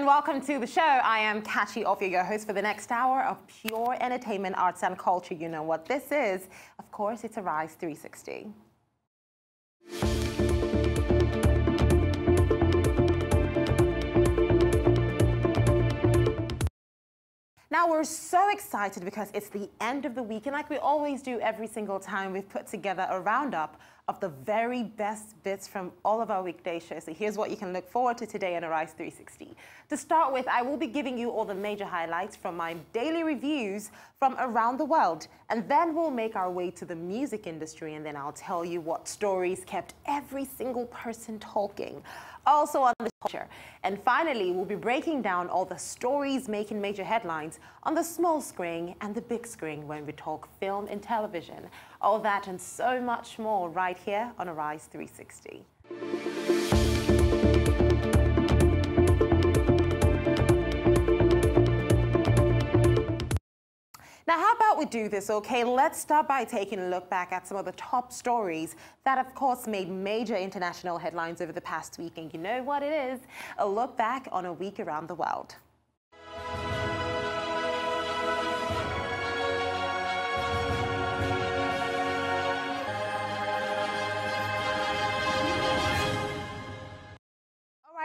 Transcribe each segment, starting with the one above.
and welcome to the show. I am Kachi Ofia, your host for the next hour of pure entertainment, arts and culture. You know what this is. Of course, it's Arise 360. Now, we're so excited because it's the end of the week, and like we always do every single time, we've put together a roundup of the very best bits from all of our weekday shows. So here's what you can look forward to today on Arise 360. To start with, I will be giving you all the major highlights from my daily reviews from around the world. And then we'll make our way to the music industry, and then I'll tell you what stories kept every single person talking. Also on the culture. And finally, we'll be breaking down all the stories making major headlines on the small screen and the big screen when we talk film and television. All that and so much more right here on Arise 360. Now, how about we do this, okay? Let's start by taking a look back at some of the top stories that, of course, made major international headlines over the past week. And you know what it is? A look back on a week around the world.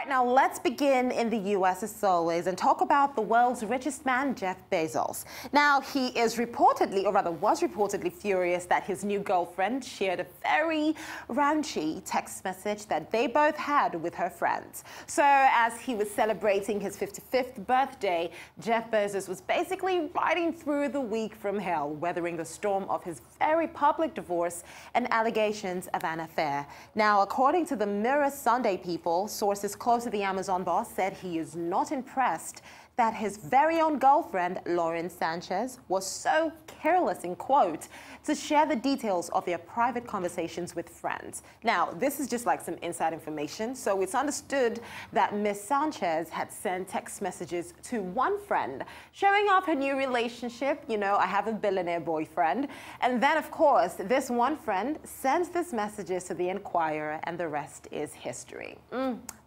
Now, let's begin in the U.S. as always and talk about the world's richest man, Jeff Bezos. Now, he is reportedly, or rather was reportedly furious that his new girlfriend shared a very raunchy text message that they both had with her friends. So, as he was celebrating his 55th birthday, Jeff Bezos was basically riding through the week from hell, weathering the storm of his very public divorce and allegations of an affair. Now, according to the Mirror Sunday people, sources close to the Amazon boss said he is not impressed that his very own girlfriend, Lauren Sanchez, was so careless, in quote, to share the details of their private conversations with friends. Now, this is just like some inside information, so it's understood that Miss Sanchez had sent text messages to one friend, showing off her new relationship, you know, I have a billionaire boyfriend, and then, of course, this one friend sends these messages to the Enquirer, and the rest is history.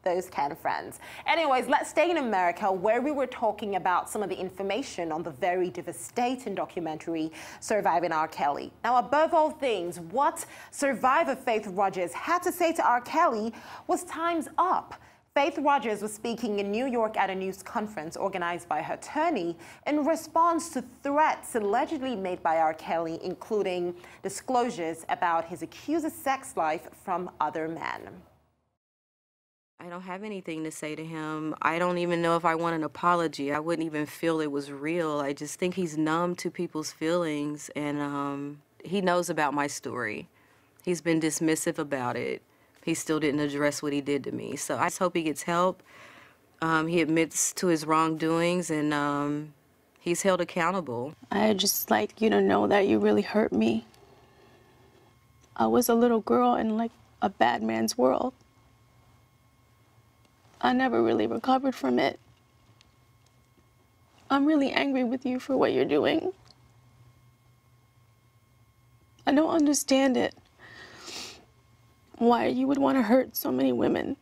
Those kind of friends. Anyways, let's stay in America, where we were talking about some of the information on the very devastating documentary Surviving R. Kelly. Now, above all things, what survivor Faith Rogers had to say to R. Kelly was time's up. Faith Rogers was speaking in New York at a news conference organized by her attorney in response to threats allegedly made by R. Kelly, including disclosures about his accuser's sex life from other men. I don't have anything to say to him. I don't even know if I want an apology. I wouldn't even feel it was real. I just think he's numb to people's feelings, and he knows about my story. He's been dismissive about it. He still didn't address what he did to me. So I just hope he gets help. He admits to his wrongdoings, and he's held accountable. I'd just like you to know that you really hurt me. I was a little girl in like a bad man's world. I never really recovered from it. I'm really angry with you for what you're doing. I don't understand it. Why you would want to hurt so many women.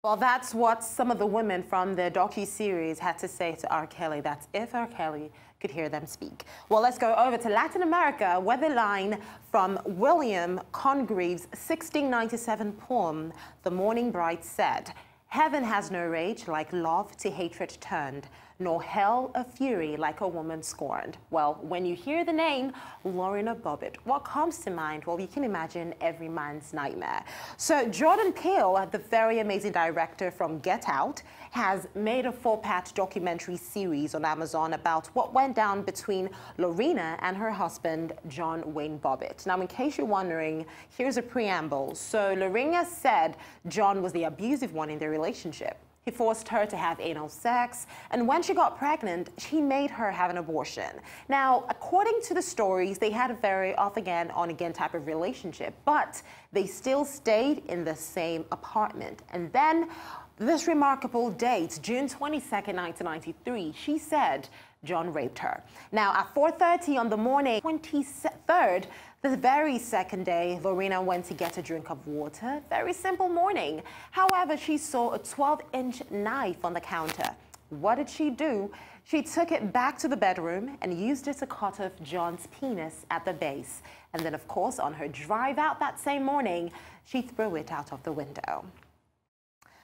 Well, that's what some of the women from the docu-series had to say to R. Kelly. That's if R. Kelly could hear them speak. Well, let's go over to Latin America, where the line from William Congreve's 1697 poem, The Morning Bride, said, "Heaven has no rage like love to hatred turned, nor hell a fury like a woman scorned." Well, when you hear the name Lorena Bobbitt, what comes to mind? Well, you can imagine every man's nightmare. So Jordan Peele, the very amazing director from Get Out, has made a 4-part documentary series on Amazon about what went down between Lorena and her husband, John Wayne Bobbitt. Now, in case you're wondering, here's a preamble. So Lorena said John was the abusive one in their relationship. He forced her to have anal sex, and when she got pregnant, he made her have an abortion. Now, according to the stories, they had a very off-again, on-again type of relationship, but they still stayed in the same apartment. And then, this remarkable date, June 22nd, 1993, she said John raped her. Now, at 4:30 on the morning, 23rd, the very second day, Lorena went to get a drink of water. Very simple morning. However, she saw a 12-inch knife on the counter. What did she do? She took it back to the bedroom and used it to cut off John's penis at the base. And then, of course, on her drive out that same morning, she threw it out of the window.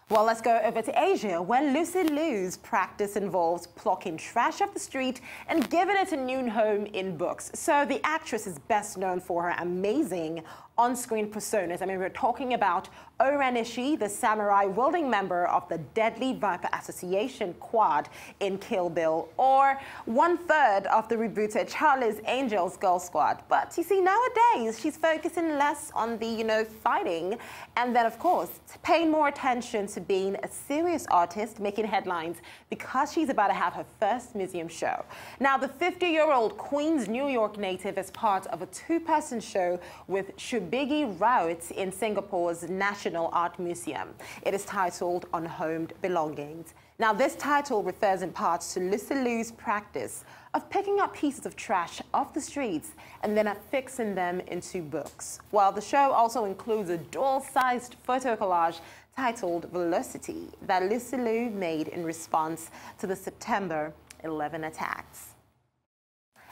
Well, let's go over to Asia, where Lucy Liu's practice involves plucking trash off the street and giving it a new home in books. So the actress is best known for her amazing on-screen personas. I mean, we're talking about O-Ren Ishii, the samurai-wielding member of the Deadly Viper Association Quad in Kill Bill, or one-third of the rebooted Charlie's Angels Girl Squad. But you see, nowadays, she's focusing less on the, fighting, and then, of course, paying more attention to being a serious artist, making headlines, because she's about to have her first museum show. Now, the 50-year-old Queens, New York native is part of a two-person show with Shubigi Raut in Singapore's National Art Museum. It is titled Unhomed Belongings. Now, this title refers in part to Lucy Liu's practice of picking up pieces of trash off the streets and then affixing them into books. While the show also includes a dual-sized photo collage titled Velocity that Lucy Liu made in response to the September 11 attacks.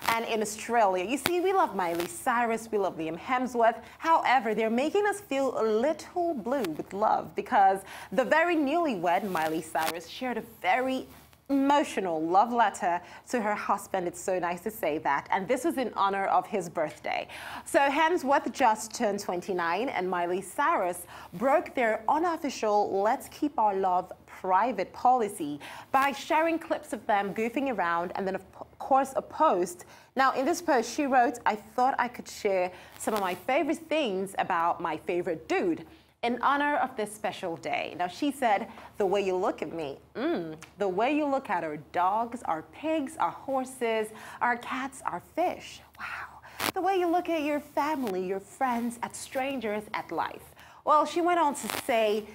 And in Australia, you see, we love Miley Cyrus, we love Liam Hemsworth. However, they're making us feel a little blue with love because the very newlywed Miley Cyrus shared a very emotional love letter to her husband. It's so nice to say that. And this was in honor of his birthday. So Hemsworth just turned 29 and Miley Cyrus broke their unofficial Let's Keep Our Love Private policy by sharing clips of them goofing around and then, of course, a post. Now, in this post, she wrote, "I thought I could share some of my favorite things about my favorite dude in honor of this special day." Now, she said, "The way you look at me, the way you look at our dogs, our pigs, our horses, our cats, our fish. Wow. The way you look at your family, your friends, at strangers, at life." Well, she went on to say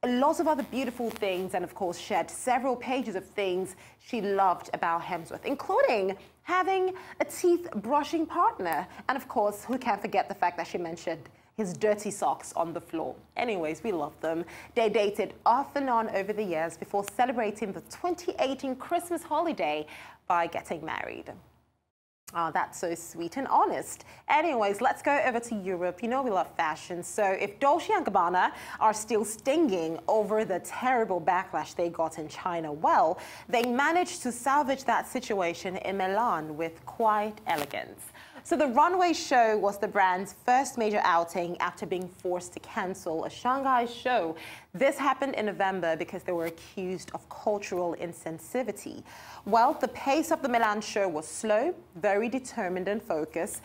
lots of other beautiful things and, of course, shared several pages of things she loved about Hemsworth, including having a teeth-brushing partner. And, of course, who can't forget the fact that she mentioned his dirty socks on the floor. Anyways, we love them. They dated off and on over the years before celebrating the 2018 Christmas holiday by getting married. Oh, that's so sweet and honest. Anyways, let's go over to Europe. You know we love fashion. So if Dolce & Gabbana are still stinging over the terrible backlash they got in China, well, they managed to salvage that situation in Milan with quiet elegance. So the runway show was the brand's first major outing after being forced to cancel a Shanghai show. This happened in November because they were accused of cultural insensitivity. Well, the pace of the Milan show was slow, very determined and focused.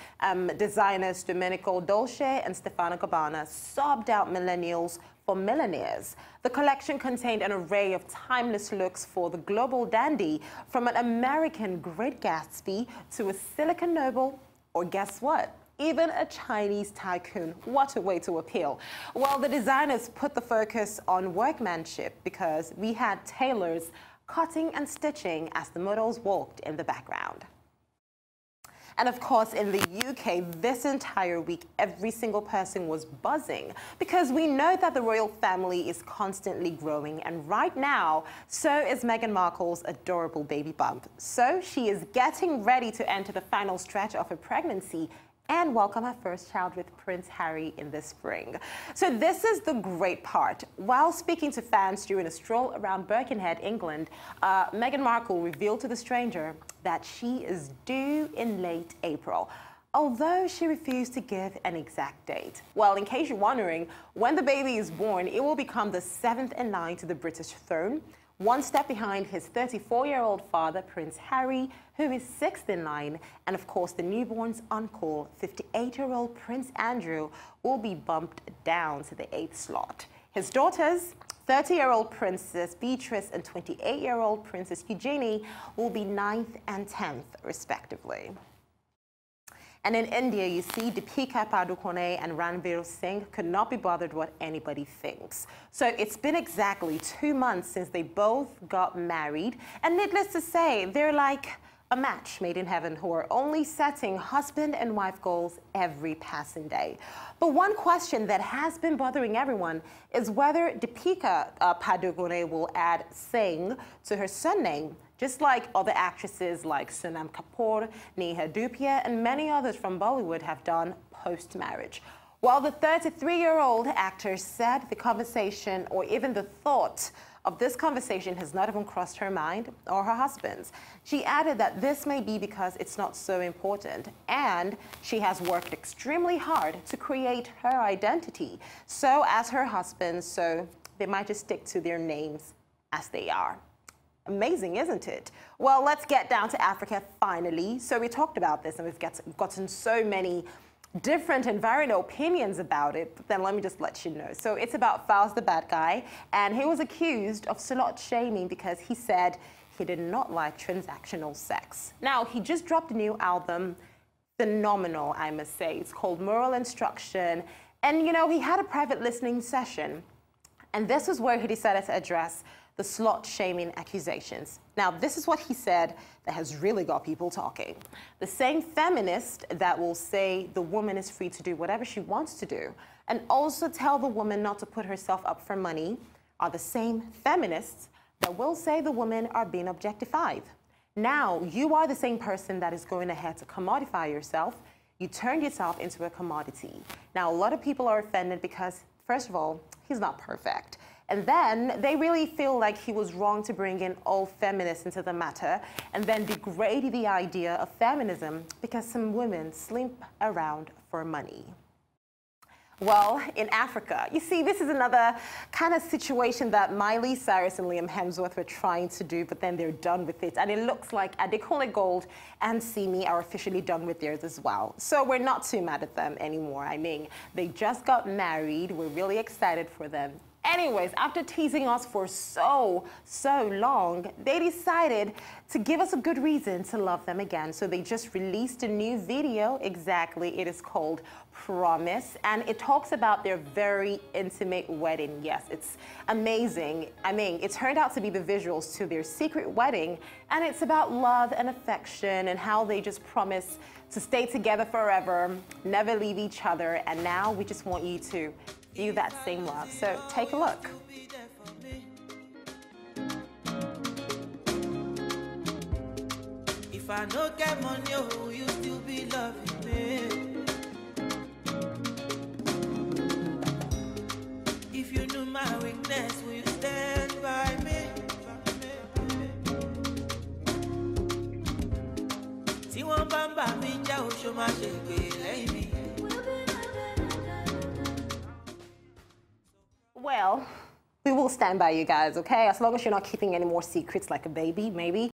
Designers Domenico Dolce and Stefano Gabbana sobbed out millennials for millennials. The collection contained an array of timeless looks for the global dandy, from an American Great Gatsby to a Silicon Noble, or guess what? Even a Chinese tycoon. What a way to appeal. Well, the designers put the focus on workmanship because we had tailors cutting and stitching as the models walked in the background. And of course, in the UK, this entire week, every single person was buzzing because we know that the royal family is constantly growing. And right now, so is Meghan Markle's adorable baby bump. So she is getting ready to enter the final stretch of her pregnancy and welcome her first child with Prince Harry in the spring. So this is the great part. While speaking to fans during a stroll around Birkenhead, England, Meghan Markle revealed to The Stranger that she is due in late April, although she refused to give an exact date. Well, in case you're wondering, when the baby is born, it will become the 7th in line to the British throne, one step behind his 34-year-old father, Prince Harry, who is 6th in line. And of course, the newborn's uncle, 58-year-old Prince Andrew, will be bumped down to the 8th slot. His daughters, 30-year-old Princess Beatrice and 28-year-old Princess Eugenie, will be 9th and 10th, respectively. And in India, you see, Deepika Padukone and Ranveer Singh could not be bothered what anybody thinks. So it's been exactly 2 months since they both got married. And needless to say, they're like a match made in heaven who are only setting husband and wife goals every passing day. But one question that has been bothering everyone is whether Deepika Padukone will add Singh to her surname, just like other actresses like Sonam Kapoor, Neha Dhupia, and many others from Bollywood have done post-marriage. Well, the 33-year-old actor said the conversation, or even the thought of this conversation, has not even crossed her mind or her husband's. She added that this may be because it's not so important, and she has worked extremely hard to create her identity. So as her husband, so they might just stick to their names as they are. Amazing, isn't it? Well, let's get down to Africa finally. So we talked about this and we've gotten so many different and varying opinions about it, but then let me just let you know. So it's about Falz the Bad Guy, and he was accused of slut shaming because he said he did not like transactional sex. Now, he just dropped a new album, phenomenal, I must say. It's called Moral Instruction, and you know, he had a private listening session, and this is where he decided to address the slut-shaming accusations. Now, this is what he said that has really got people talking. The same feminist that will say the woman is free to do whatever she wants to do and also tell the woman not to put herself up for money are the same feminists that will say the women are being objectified. Now, you are the same person that is going ahead to commodify yourself. You turned yourself into a commodity. Now, a lot of people are offended because, first of all, he's not perfect. And then they really feel like he was wrong to bring in all feminists into the matter and then degrade the idea of feminism because some women slip around for money. Well, in Africa, you see, this is another kind of situation that Miley Cyrus and Liam Hemsworth were trying to do, but then they're done with it. And it looks like Adekunle Gold and Simi are officially done with theirs as well. So we're not too mad at them anymore. I mean, they just got married. We're really excited for them. Anyways, after teasing us for so long, they decided to give us a good reason to love them again. So they just released a new video. Exactly. It is called Promise, and it talks about their very intimate wedding. Yes, it's amazing. I mean, it turned out to be the visuals to their secret wedding, and it's about love and affection and how they just promise to stay together forever, never leave each other, and now we just want you to view that same love. So take a look. If I don't get money, oh, you still be loving me. If you knew my weakness, will you stand by me? See one bamba me, ja show my shake me. Well, we will stand by you guys, okay? As long as you're not keeping any more secrets like a baby, maybe.